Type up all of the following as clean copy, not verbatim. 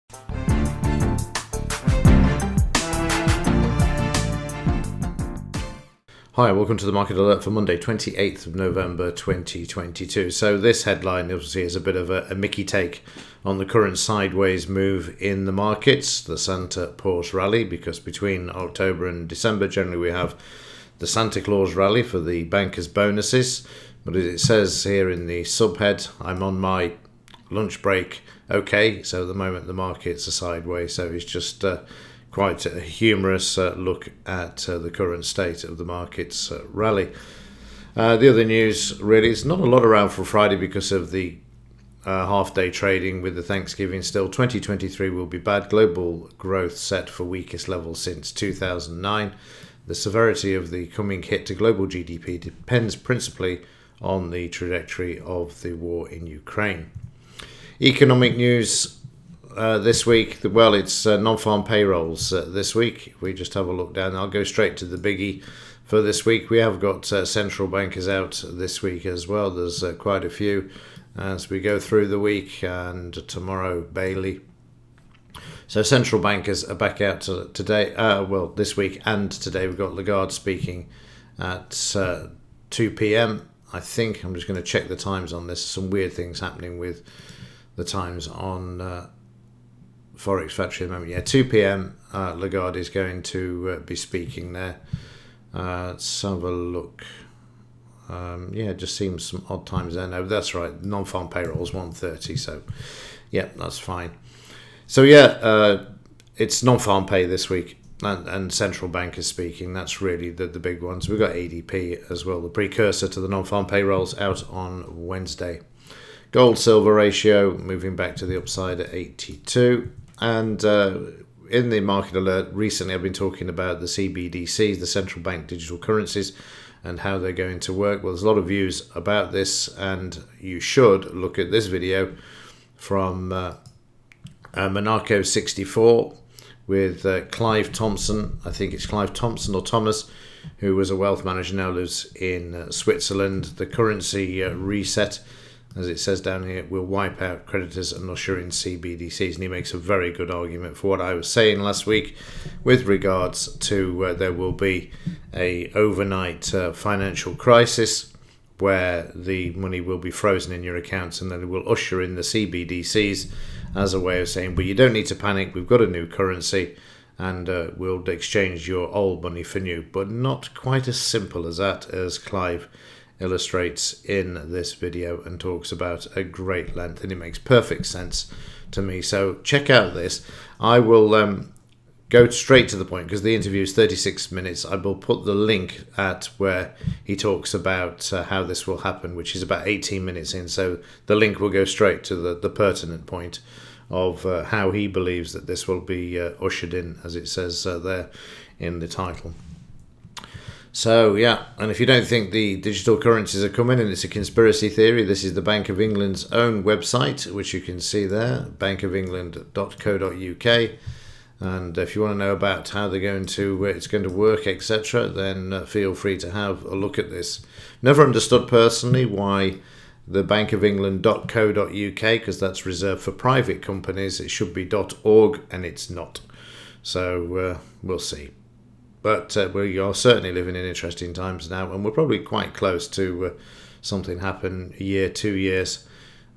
Hi, welcome to the Market Alert for Monday, 28th of November 2022. So this headline obviously is a bit of a Mickey take on the current sideways move in the markets, the Santa Porsche rally, because between October and December generally we have the Santa Claus rally for the bankers' bonuses. But as it says here in the subhead, I'm on my lunch break. Okay, so at the moment the markets are sideways, so it's just quite a humorous look at the current state of the markets rally. The other news really is not a lot around for Friday because of the half-day trading with the Thanksgiving still. 2023 will be bad. Global growth set for weakest level since 2009. The severity of the coming hit to global GDP depends principally on the trajectory of the war in Ukraine. Economic news this week, well, it's non-farm payrolls this week. If we just have a look down, I'll go straight to the biggie for this week. We have got central bankers out this week as well. There's quite a few as we go through the week, and tomorrow Bailey. So central bankers are back out today, this week and today. We've got Lagarde speaking at 2 p.m. I think I'm just going to check the times on this. Some weird things happening with the times on Forex Factory at the moment. 2 p.m. Lagarde is going to be speaking there. Let's have a look. It just seems some odd times there. No, that's right. Non-farm payrolls 1:30. So, that's fine. So it's non-farm pay this week, and central bank is speaking. That's really the big ones. We've got ADP as well, the precursor to the non-farm payrolls, out on Wednesday. Gold-silver ratio moving back to the upside at 82. And in the market alert recently, I've been talking about the CBDCs, the central bank digital currencies, and how they're going to work. Well, there's a lot of views about this, and you should look at this video from Monaco64 with Clive Thompson. I think it's Clive Thompson or Thomas, who was a wealth manager, now lives in Switzerland. The currency reset, as it says down here, will wipe out creditors and usher in CBDCs. And he makes a very good argument for what I was saying last week with regards to there will be a overnight financial crisis where the money will be frozen in your accounts, and then it will usher in the CBDCs as a way of saying, but you don't need to panic, we've got a new currency, and we'll exchange your old money for new. But not quite as simple as that, as Clive illustrates in this video and talks about at great length, and it makes perfect sense to me. So check out this. I will go straight to the point because the interview is 36 minutes. I will put the link at where he talks about how this will happen, which is about 18 minutes in. So the link will go straight to the pertinent point of how he believes that this will be ushered in, as it says there in the title. So, and if you don't think the digital currencies are coming and it's a conspiracy theory, this is the Bank of England's own website, which you can see there, bankofengland.co.uk. And if you want to know about how they're going to, it's going to work, etc., then feel free to have a look at this. Never understood personally why the bankofengland.co.uk, because that's reserved for private companies. It should be .org, and it's not. So we'll see. But we are certainly living in interesting times now, and we're probably quite close to something happen a year, 2 years.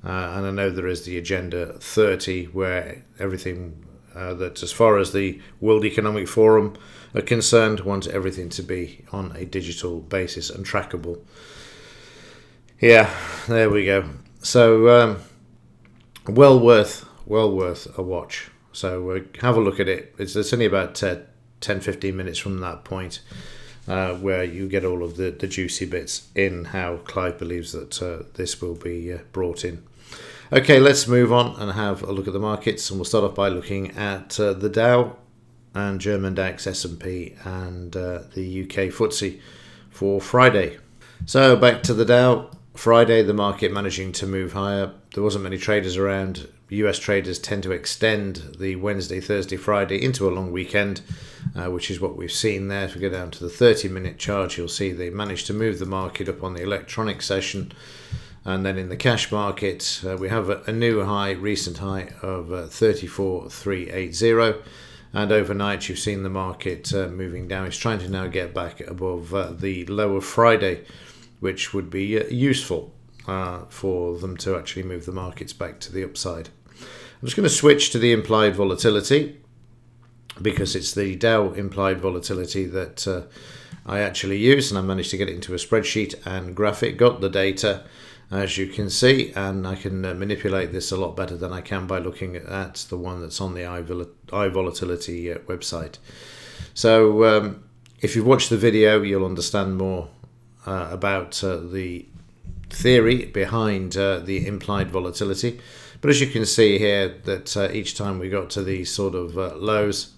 And I know there is the Agenda 30, where everything that, as far as the World Economic Forum are concerned, want everything to be on a digital basis and trackable. There we go. So well worth a watch. So have a look at it. It's only about 10-15 minutes from that point where you get all of the juicy bits in how Clive believes that this will be brought in. Okay, let's move on and have a look at the markets, and we'll start off by looking at the Dow and German DAX, S&P, and the UK FTSE for Friday. So back to the Dow. Friday, the market managing to move higher. There wasn't many traders around. US traders tend to extend the Wednesday, Thursday, Friday into a long weekend, which is what we've seen there. If we go down to the 30-minute chart, you'll see they managed to move the market up on the electronic session And then in the cash market, we have a new high, recent high of 34,380. And overnight, you've seen the market moving down. It's trying to now get back above the low of Friday, which would be useful for them to actually move the markets back to the upside. I'm just going to switch to the implied volatility, because it's the Dow implied volatility that I actually use, and I managed to get it into a spreadsheet and graph it. Got the data, as you can see, and I can manipulate this a lot better than I can by looking at the one that's on the iVolatility website. So if you've watched the video, you'll understand more about the theory behind the implied volatility. But as you can see here, that each time we got to these sort of lows,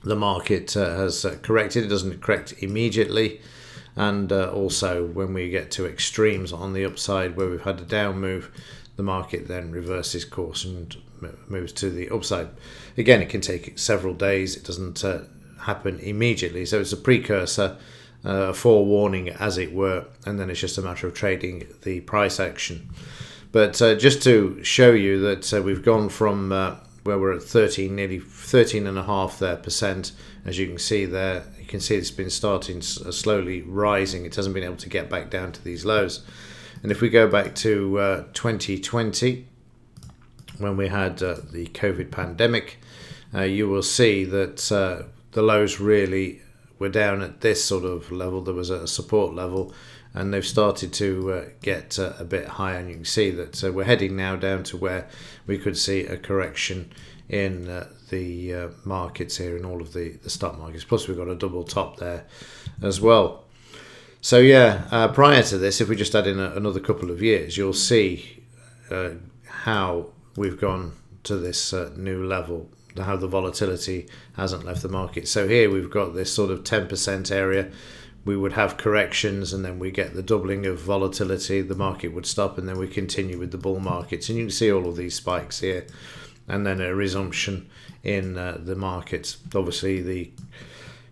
the market has corrected. It doesn't correct immediately. And also when we get to extremes on the upside where we've had a down move, the market then reverses course and moves to the upside. Again, it can take several days. It doesn't happen immediately. So it's a precursor, forewarning as it were, and then it's just a matter of trading the price action. But just to show you that we've gone from where we're at 13, nearly 13.5% there, as you can see there. You can see it's been starting slowly rising. It hasn't been able to get back down to these lows. And if we go back to 2020, when we had the COVID pandemic, you will see that the lows really were down at this sort of level. There was a support level, and they've started to get a bit higher, and you can see that we're heading now down to where we could see a correction in the markets here, in all of the stock markets. Plus we've got a double top there as well. So yeah, prior to this, if we just add in another couple of years, you'll see how we've gone to this new level, how the volatility hasn't left the market. So here we've got this sort of 10% area. We would have corrections, and then we get the doubling of volatility. The market would stop, and then we continue with the bull markets. And you can see all of these spikes here, and then a resumption in the markets. Obviously, the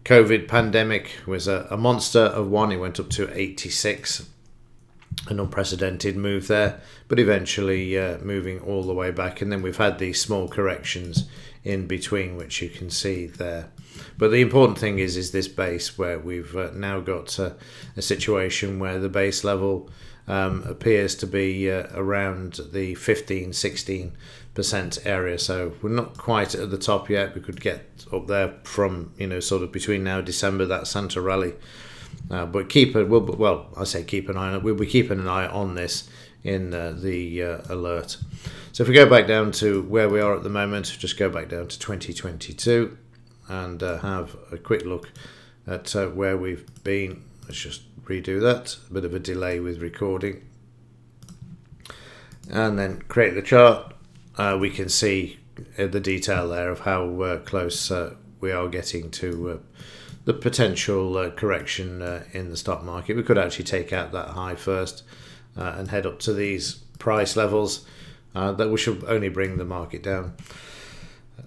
COVID pandemic was a monster of one. It went up to 86, an unprecedented move there, but eventually moving all the way back. And then we've had these small corrections in between, which you can see there. But the important thing is this base, where we've now got a situation where the base level appears to be around the 15-16% area. So we're not quite at the top yet. We could get up there from, sort of between now and December, that Santa rally. But keep an eye on it. We'll be keeping an eye on this in the alert. So if we go back down to where we are at the moment, just go back down to 2022 and have a quick look at where we've been. Let's just redo that. A bit of a delay with recording. And then create the chart. We can see the detail there of how close we are getting to the potential correction in the stock market. We could actually take out that high first and head up to these price levels. That we should only bring the market down,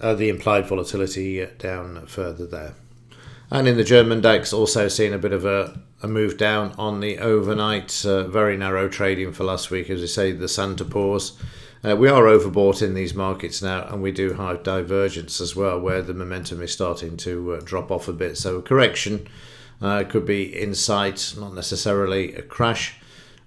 the implied volatility down further there. And in the German DAX, also seeing a bit of a move down on the overnight. Very narrow trading for last week, as I say, the Santa pause. We are overbought in these markets now, and we do have divergence as well, where the momentum is starting to drop off a bit. So a correction could be in sight, not necessarily a crash,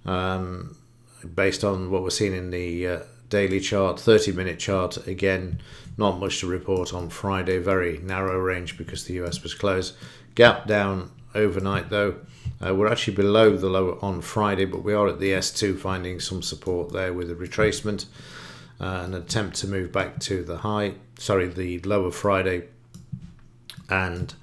based on what we're seeing in the daily chart. 30-minute chart, again, not much to report on Friday. Very narrow range because the US was closed. Gap down overnight though. We're actually below the low on Friday, but we are at the S2 finding some support there with a retracement, an attempt to move back to the low of Friday, and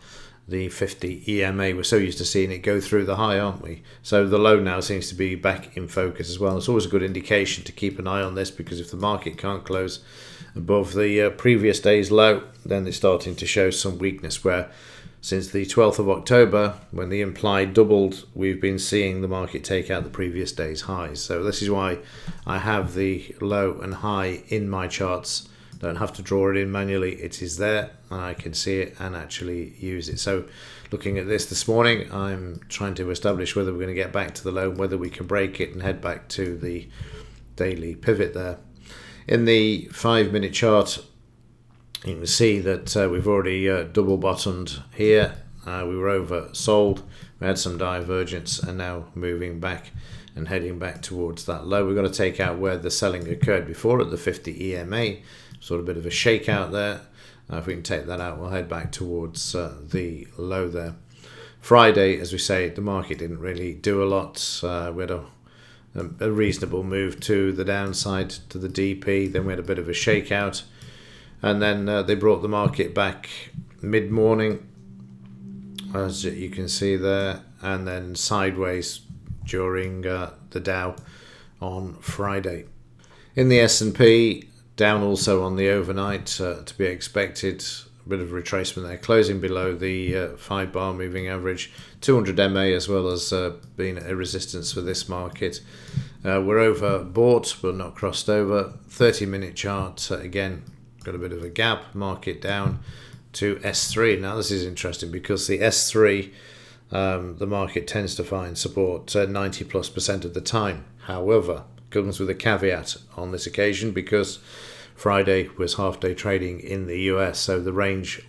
the 50 EMA. We're so used to seeing it go through the high, aren't we? So the low now seems to be back in focus as well. It's always a good indication to keep an eye on this, because if the market can't close above the previous day's low, then it's starting to show some weakness, where since the 12th of October, when the implied doubled, we've been seeing the market take out the previous day's highs. So this is why I have the low and high in my charts Don't have to draw it in manually. It is there and I can see it and actually use it. So looking at this morning, I'm trying to establish whether we're going to get back to the low, whether we can break it and head back to the daily pivot there. In the 5-minute chart, you can see that we've already double bottomed here. We were oversold, we had some divergence, and now moving back and heading back towards that low. We've got to take out where the selling occurred before at the 50 EMA, sort of a bit of a shakeout there. If we can take that out, we'll head back towards the low there. Friday, as we say, the market didn't really do a lot. We had a reasonable move to the downside to the DP, then we had a bit of a shakeout, and then they brought the market back mid-morning, as you can see there, and then sideways during the Dow on Friday. In the S&P, down also on the overnight, to be expected. A bit of retracement there, closing below the 5-bar moving average, 200 MA, as well as being a resistance for this market. We're overbought but not crossed over. 30-minute chart, again, got a bit of a gap, market down to S3. Now this is interesting because the S3, the market tends to find support 90+% of the time. However, comes with a caveat on this occasion because Friday was half-day trading in the US, so the range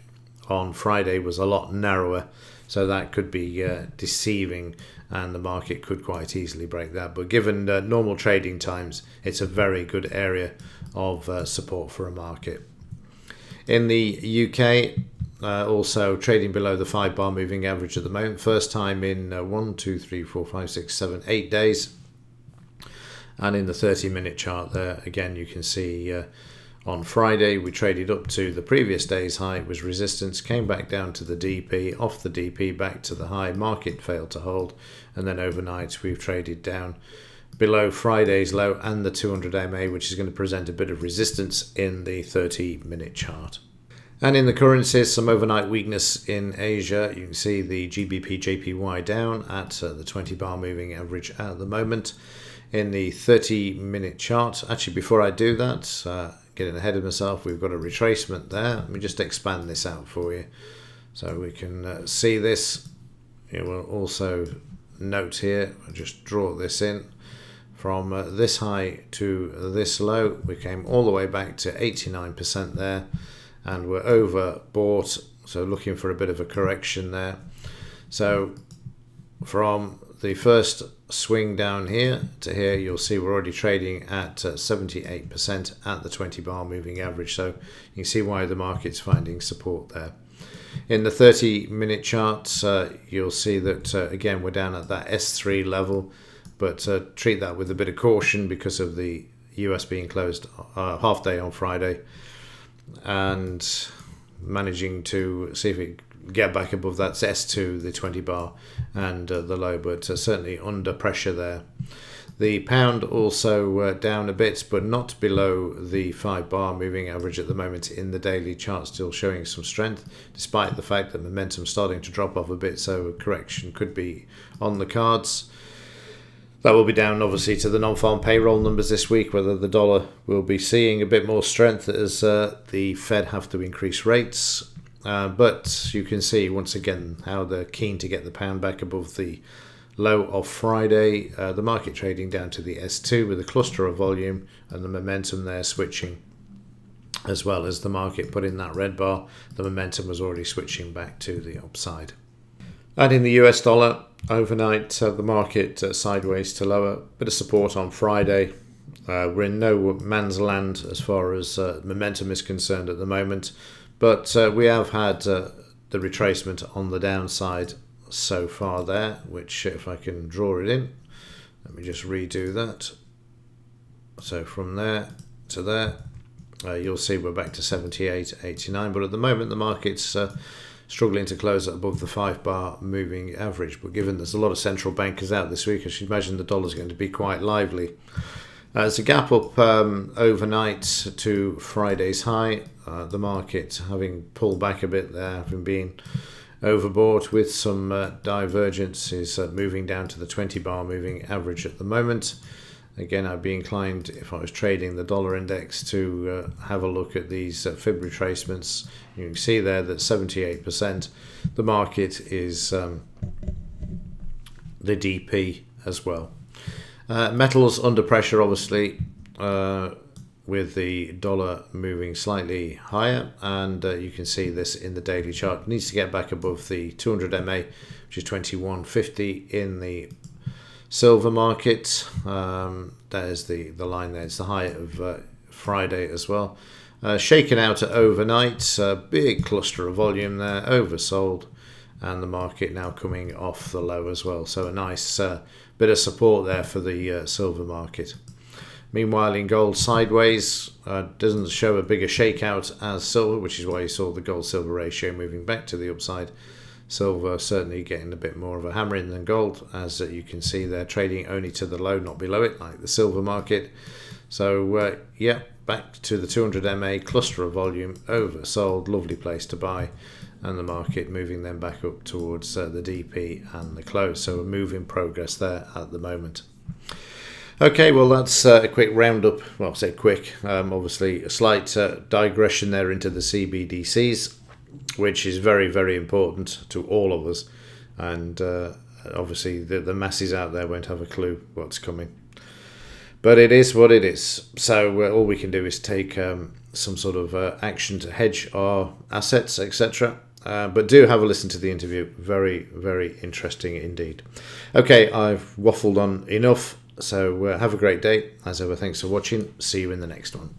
on Friday was a lot narrower, so that could be deceiving and the market could quite easily break that. But given normal trading times, it's a very good area of support for a market. In the UK, also trading below the 5-bar moving average at the moment, first time in 8 days. And in the 30-minute chart there, again, you can see on Friday we traded up to the previous day's high, was resistance, came back down to the DP, off the DP back to the high, market failed to hold, and then overnight we've traded down below Friday's low and the 200 MA, which is going to present a bit of resistance in the 30-minute chart. And in the currencies, some overnight weakness in Asia. You can see the GBP JPY down at the 20-bar moving average at the moment. In the 30-minute chart, actually before I do that, getting ahead of myself, we've got a retracement there. Let me just expand this out for you so we can see this. You will also note here, I'll just draw this in, from this high to this low, we came all the way back to 89% there, and we're overbought, so looking for a bit of a correction there. So from the first swing down here to here, you'll see we're already trading at 78% at the 20-bar moving average, so you can see why the market's finding support there. In the 30-minute chart, you'll see that again we're down at that S3 level, but treat that with a bit of caution because of the US being closed half day on Friday, and managing to see if we get back above that S2, the 20-bar, and the low, but certainly under pressure there. The pound also down a bit, but not below the 5-bar moving average at the moment in the daily chart, still showing some strength, despite the fact that momentum's starting to drop off a bit, so a correction could be on the cards. That will be down obviously to the non-farm payroll numbers this week, whether the dollar will be seeing a bit more strength as the Fed have to increase rates. But you can see once again how they're keen to get the pound back above the low of Friday. The market trading down to the S2 with a cluster of volume and the momentum there switching, as well as the market put in that red bar. The momentum was already switching back to the upside. And in the US dollar, overnight, the market sideways to lower, bit of support on Friday. We're in no man's land as far as momentum is concerned at the moment, but we have had the retracement on the downside so far there, which if I can draw it in, let me just redo that. So from there to there, you'll see we're back to 78.89, but at the moment the market's struggling to close above the 5-bar moving average. But given there's a lot of central bankers out this week, I should imagine the dollar's going to be quite lively. There's a gap up overnight to Friday's high. The market having pulled back a bit there, having been overbought with some divergence, is moving down to the 20-bar moving average at the moment. Again, I'd be inclined, if I was trading the dollar index, to have a look at these fib retracements. You can see there that 78%, the market is the DP as well. Metals under pressure, obviously, with the dollar moving slightly higher, and you can see this in the daily chart. It needs to get back above the 200 MA, which is 21.50 in the silver market. There's the line there. It's the high of Friday as well. Shaken out at overnight, big cluster of volume there, oversold, and the market now coming off the low as well. So a nice bit of support there for the silver market. Meanwhile, in gold, sideways, doesn't show a bigger shakeout as silver, which is why you saw the gold-silver ratio moving back to the upside. Silver certainly getting a bit more of a hammering than gold, as you can see they're trading only to the low, not below it, like the silver market. So yeah, back to the 200 MA, cluster of volume, oversold, lovely place to buy, and the market moving then back up towards the DP and the close. So a move in progress there at the moment. Okay, well, that's a quick roundup. Well, I say quick. Obviously, a slight digression there into the CBDCs, which is very, very important to all of us. And obviously, the masses out there won't have a clue what's coming. But it is what it is. So all we can do is take some sort of action to hedge our assets, etc. But do have a listen to the interview. Very, very interesting indeed. Okay, I've waffled on enough. So have a great day. As ever, thanks for watching. See you in the next one.